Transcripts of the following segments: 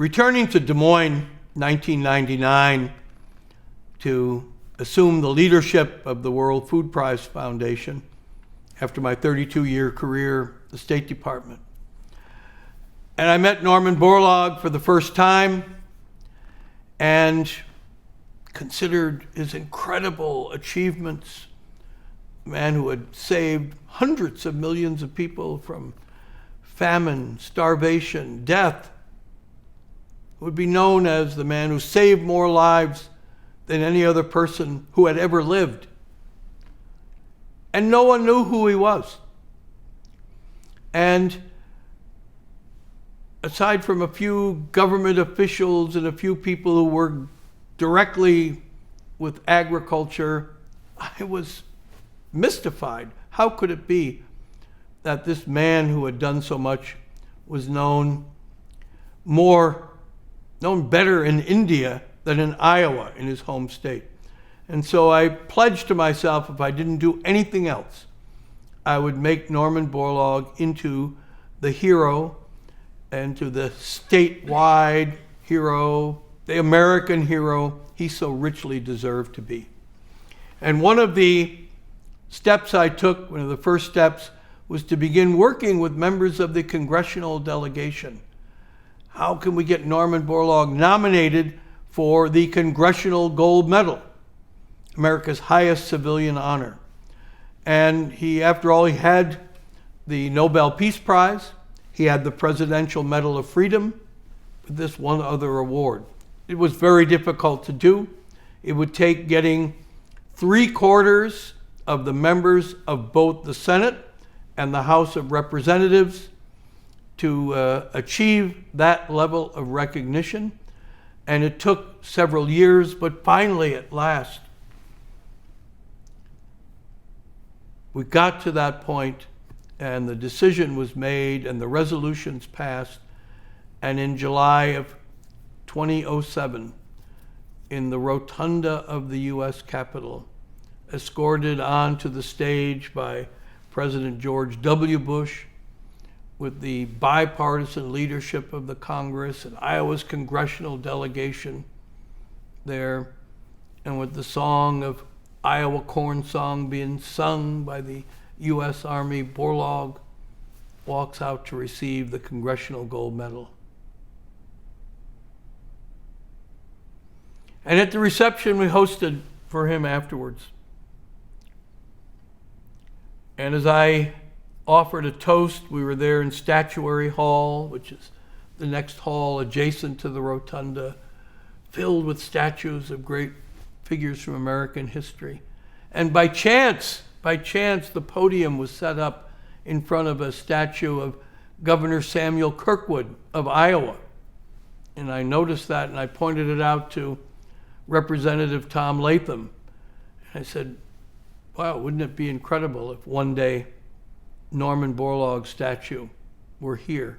Returning to Des Moines, 1999, to assume the leadership of the World Food Prize Foundation after my 32-year career at the State Department. And I met Norman Borlaug for the first time and considered his incredible achievements, a man who had saved hundreds of millions of people from famine, starvation, death, would be known as the man who saved more lives than any other person who had ever lived. And no one knew who he was. And aside from a few government officials and a few people who worked directly with agriculture, I was mystified. How could it be that this man who had done so much was known better in India than in Iowa, in his home state? And so I pledged to myself, if I didn't do anything else, I would make Norman Borlaug into the hero, and to the statewide hero, the American hero he so richly deserved to be. And one of the steps I took, one of the first steps, was to begin working with members of the congressional delegation. How can we get Norman Borlaug nominated for the Congressional Gold Medal, America's highest civilian honor? And he, after all, he had the Nobel Peace Prize, he had the Presidential Medal of Freedom, with this one other award. It was very difficult to do. It would take getting 3/4 of the members of both the Senate and the House of Representatives to achieve that level of recognition. And it took several years, but finally, at last, we got to that point, and the decision was made, and the resolutions passed. And in July of 2007, in the rotunda of the U.S. Capitol, escorted onto the stage by President George W. Bush, with the bipartisan leadership of the Congress and Iowa's congressional delegation there, and with the song of Iowa Corn Song being sung by the U.S. Army, Borlaug walks out to receive the Congressional Gold Medal. And at the reception we hosted for him afterwards, and as I offered a toast, we were there in Statuary Hall, which is the next hall adjacent to the rotunda, filled with statues of great figures from American history. And by chance, the podium was set up in front of a statue of Governor Samuel Kirkwood of Iowa. And I noticed that, and I pointed it out to Representative Tom Latham. And I said, wow, wouldn't it be incredible if one day Norman Borlaug's statue were here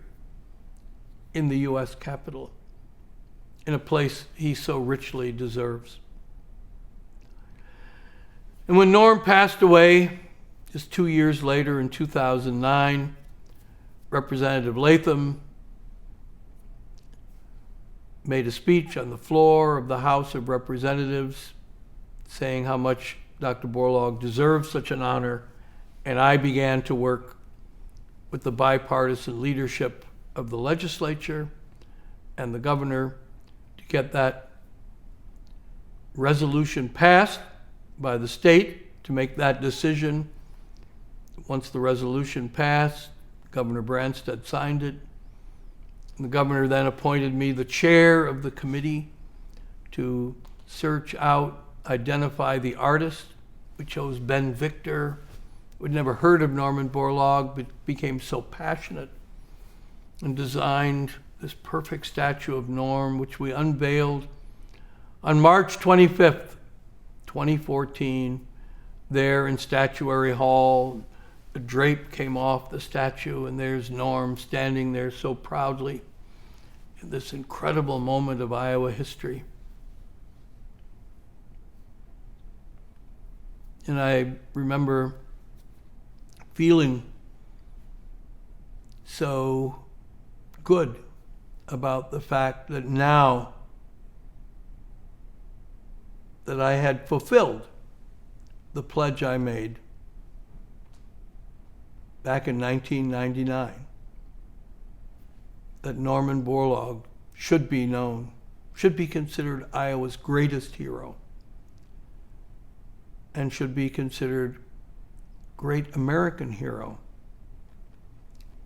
in the U.S. Capitol, in a place he so richly deserves. And when Norm passed away, just 2 years later in 2009, Representative Latham made a speech on the floor of the House of Representatives saying how much Dr. Borlaug deserves such an honor, and I began to work with the bipartisan leadership of the legislature and the governor to get that resolution passed by the state, to make that decision. Once the resolution passed, Governor Branstad signed it. And the governor then appointed me the chair of the committee to search out, identify the artist. We chose Ben Victor. We'd never heard of Norman Borlaug, but became so passionate and designed this perfect statue of Norm, which we unveiled on March 25th, 2014, there in Statuary Hall. The drape came off the statue, and there's Norm standing there so proudly in this incredible moment of Iowa history. And I remember feeling so good about the fact that now that I had fulfilled the pledge I made back in 1999, that Norman Borlaug should be known, should be considered Iowa's greatest hero, and should be considered great American hero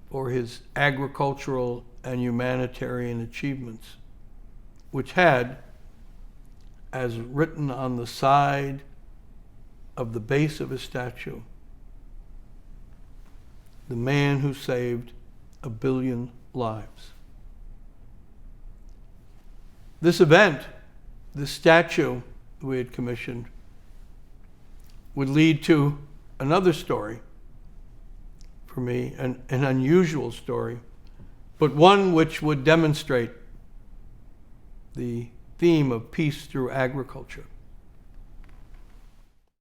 for his agricultural and humanitarian achievements, which had, as written on the side of the base of his statue, the man who saved 1 billion lives. This event, this statue we had commissioned, would lead to another story for me, an unusual story, but one which would demonstrate the theme of peace through agriculture.